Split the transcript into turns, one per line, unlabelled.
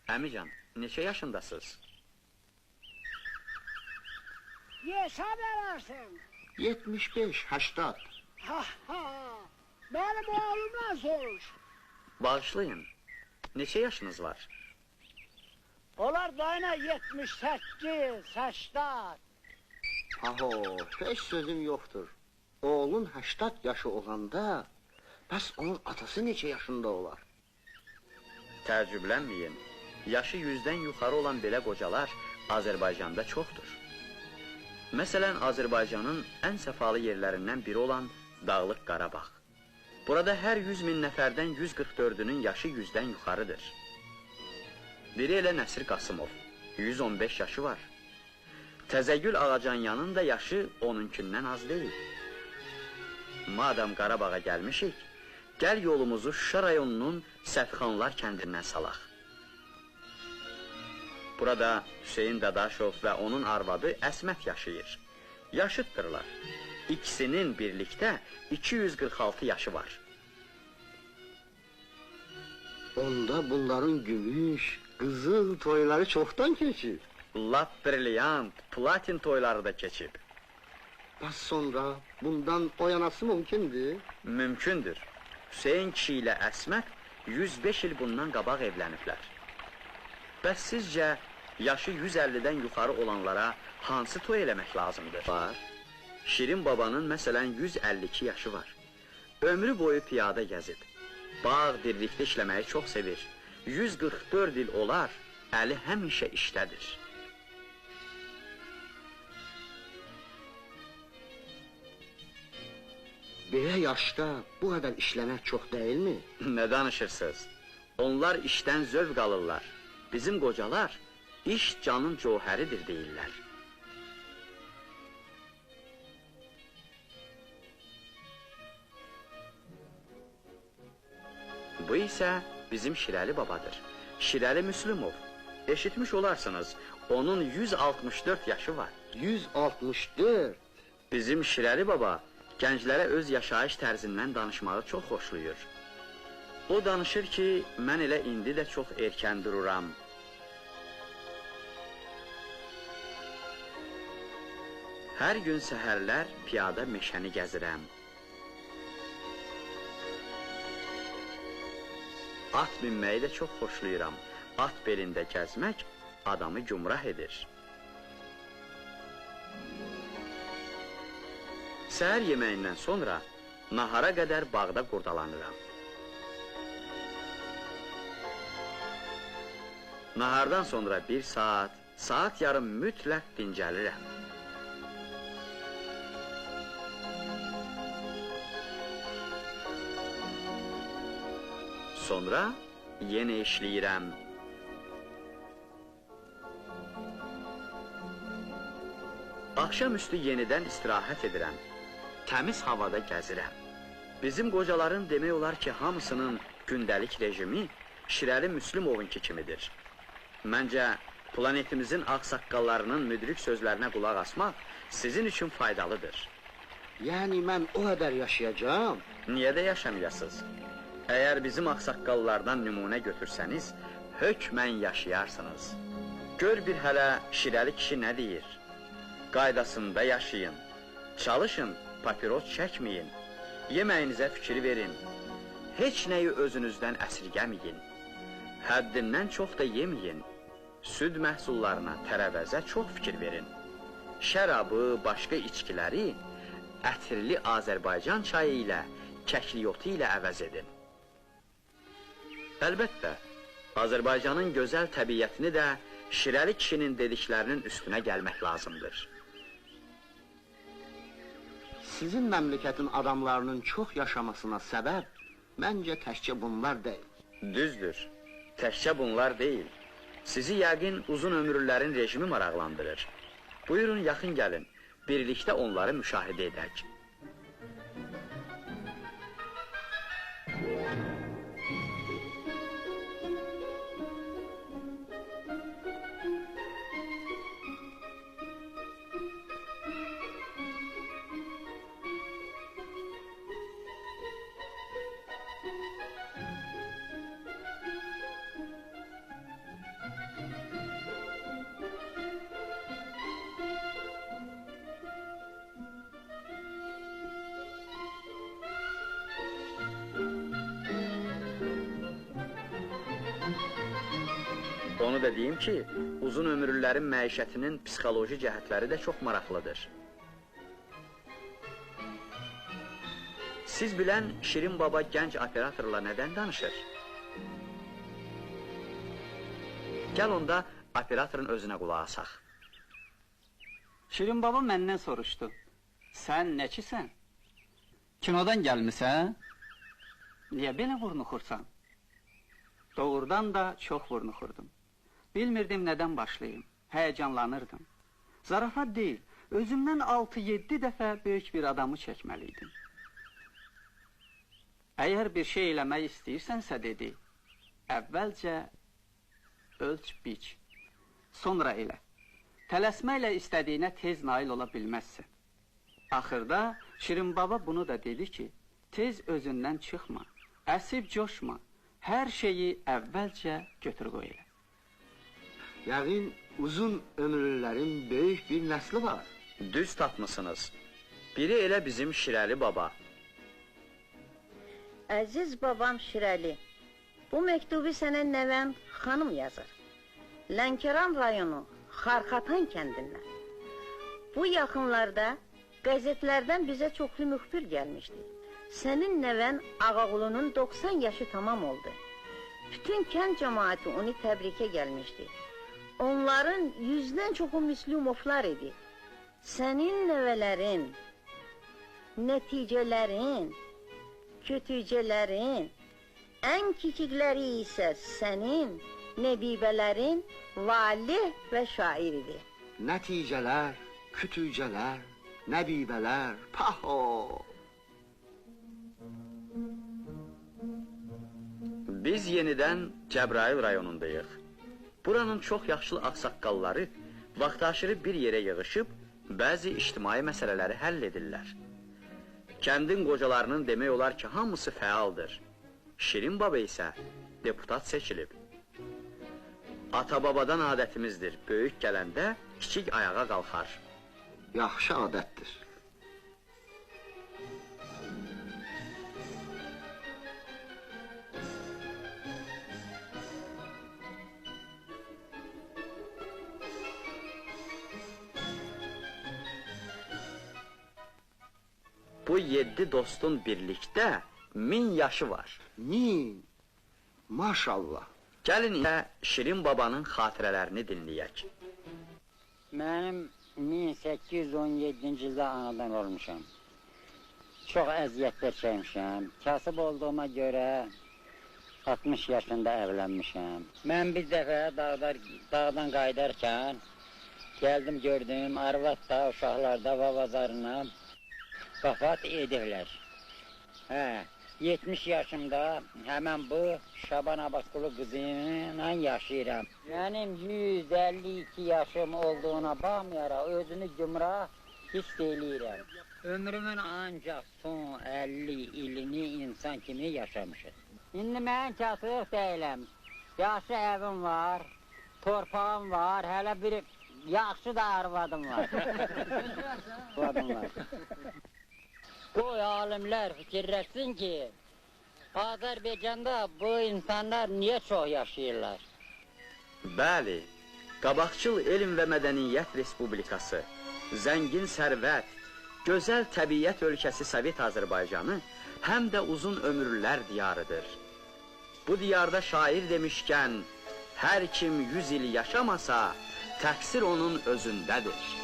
Əmican, neçə yaşındasınız?
Hesab edersin.
75-80.
Ha ha. Benim oğlumdan soruş.
Bağışlayın, neçə yaşınız var?
Onlar dayına 78, 80.
Aho, heç sözüm yoxdur. Oğlun 80 yaşı olanda, bəs onun atası neçə yaşında olar?
Təəccüblənməyin, yaşı 100-dən yuxarı olan belə qocalar Azərbaycanda çoxdur. Məsələn, Azərbaycanın ən səfalı yerlərindən biri olan Dağlıq Qarabağ. Burada hər 100 min nəfərdən 144-ünün yaşı 100-dən yuxarıdır. Biri elə Nəsir Qasımov, 115 yaşı var. Təzəgül Ağacanyanın da yaşı onunkindən az deyil. Madam Qarabağa gəlmişik, gəl yolumuzu Şuşa rayonunun Sətxanlar kəndindən salaq. Burada Hüseyin Dadaşov və onun arvadı Əsmət yaşayır. Yaşıddırlar. İkisinin birlikdə 246 yaşı var.
Onda bunların gümüş, qızıl toyları çoxdan keçib.
Lap brilyant, platin toyları da keçib.
Bəs sonra bundan oyanası mümkündür?
Mümkündür. Hüseyin kişi ilə Əsmət 105 il bundan qabaq evləniblər. Bəs sizcə yaşı 150-dən yuxarı olanlara hansı toy eləmək lazımdır? Var. Şirin babanın məsələn 152 yaşı var. Ömrü boyu piyada gəzib. Bağ, dirlikdə işləməyi çox sevir. 144 il olar, əli həmişə işdədir.
Belə yaşda bu qədər işləmək çox deyilmi?
Nə danışırsınız? Onlar işdən zövq alırlar. Bizim qocalar iş canın cövhəridir deyirlər. Bu isə bizim Şirəli babadır. Şirəli Müslümov. Eşitmiş olarsınız, onun 164 yaşı var.
164?
Bizim Şirəli baba gənclərə öz yaşayış tərzindən danışmağı çox xoşlayır. O danışır ki, mən elə indi də çox erkən dururam. Hər gün səhərlər piyada meşəni gəzirəm. At minməyi də çox xoşlayıram. At belində gəzmək adamı gümrah edir. Səhər yeməyindən sonra nahara qədər bağda qurdalanıram. Nahardan sonra 1 saat, saat yarım mütləq dincəlirəm. Sonra yenə işləyirəm. Axşamüstü yenidən istirahət edirəm. Təmiz havada gəzirəm. Bizim qocaların demək olar ki, hamısının gündəlik rejimi Şirəli Müslümovunki kimidir. Məncə, planetimizin ağsaqqallarının müdrik sözlərinə qulaq asmaq sizin üçün faydalıdır.
Yəni, mən o qədər yaşayacağım?
Niyə də yaşamayasınız? Əgər bizim ağsaqqallardan nümunə götürsəniz, hökmən yaşayarsınız. Gör bir hələ Şirəli kişi nə deyir? Qaydasında yaşayın, çalışın, papiros çəkməyin, yeməyinizə fikir verin, heç nəyi özünüzdən əsirgəməyin, həddindən çox da yeməyin, süd məhsullarına, tərəvəzə çox fikir verin, şərabı, başqa içkiləri ətirli Azərbaycan çayı ilə, kəkliyotu ilə əvəz edin. Əlbəttə, Azərbaycanın gözəl təbiyyətini də Şirəli kişinin dediklərinin üstünə gəlmək lazımdır.
Sizin məmləkətin adamlarının çox yaşamasına səbəb, məncə təkcə bunlar deyil.
Düzdür, təkcə bunlar deyil. Sizi yəqin uzun ömürlərin rejimi maraqlandırır. Buyurun, yaxın gəlin, birlikdə onları müşahidə edək. Onu da deyim ki, uzun ömürlülərin məişətinin psixoloji cəhətləri də çox maraqlıdır. Siz bilən Şirin baba gənc operatorla nədən danışır? Gəl onda operatorun özünə qulaq asaq.
Şirin baba məndən soruşdu. Sən nəçisən? Kinodan gəlmisən? Niyə belə vurnuxursan? Doğrudan da çox vurnuxurdum. Bilmirdim nədən başlayım. Həyəcanlanırdım. Zarafat deyil, özümdən 6-7 dəfə böyük bir adamı çəkməliydim. Əgər bir şey eləmək istəyirsənsə, dedi, əvvəlcə ölç biç, sonra elə. Tələsməklə istədiyinə tez nail ola bilməzsən. Axırda Şirin baba bunu da dedi ki, tez özündən çıxma, əsib coşma, hər şeyi əvvəlcə götür qoy elə.
Yəqin uzun ömürlülərin böyük bir nəsli var.
Düz tapmısınız. Biri elə bizim Şirəli baba.
Əziz babam Şirəli, bu məktubu sənə nəvəm xanım yazır. Lənkəran rayonu Xarxatan kəndindən. Bu yaxınlarda qəzetlərdən bizə çoxlu müxbir gəlmişdi. Sənin nəvən Ağaqulunun 90 yaşı tamam oldu. Bütün kənd cəmaəti onu təbrikə gəlmişdi. Onların 100-dən çoxu müslümovlar idi. Sənin nəvələrin, nəticələrin, kötücələrin, ən kiçikləri isə sənin, nebibələrin, valih və şairidir.
Nəticələr, kütücələr, nəbibələr, paho!
Biz yenidən Cəbrayıl rayonundayıq. Buranın çox yaşlı ağsaqqalları vaxtaşırı bir yerə yığışıb, bəzi ictimai məsələləri həll edirlər. Kəndin qocalarının demək olar ki, hamısı fəaldır. Şirin baba isə deputat seçilib. Ata-babadan adətimizdir, böyük gələndə kiçik ayağa qalxar.
Yaxşı adətdir.
Bu 7 dostun birlikdə 1000 yaşı var.
1000! Maşallah!
Gəlin isə Şirin babanın xatirələrini dinləyək.
Mənim 1817-ci ildə anadan olmuşam. Çox əziyyətlər çəkmişəm. Kasıb olduğuma görə 60 yaşında evlənmişəm. Mən bir dəfə dağdan qayıdarkən gəldim gördüm, arvad da, uşaqlar da vavazarına vəfat edirlər. 70 yaşımda həmən bu Şaban Abbasqulu qızıyla yaşayıram. Mənim 152 yaşım olduğuna baxmayaraq özünü gümrah hiss eləyirəm. Ömrümün ancaq son 50 ilini insan kimi yaşamışım. İndi mən kasıb deyiləm. Yaxşı evim var, torpağım var, hələ bir yaxşı da arvadım var. Arvadım var. Qoy alimlər fikirləşsin ki, Azərbaycanda bu insanlar niyə çox yaşayırlar?
Bəli, qabaqcıl elm və mədəniyyət respublikası, zəngin sərvət, gözəl təbiət ölkəsi Sovet Azərbaycanı həm də uzun ömürlər diyarıdır. Bu diyarda şair demişkən, hər kim 100 il yaşamasa, təqsir onun özündədir.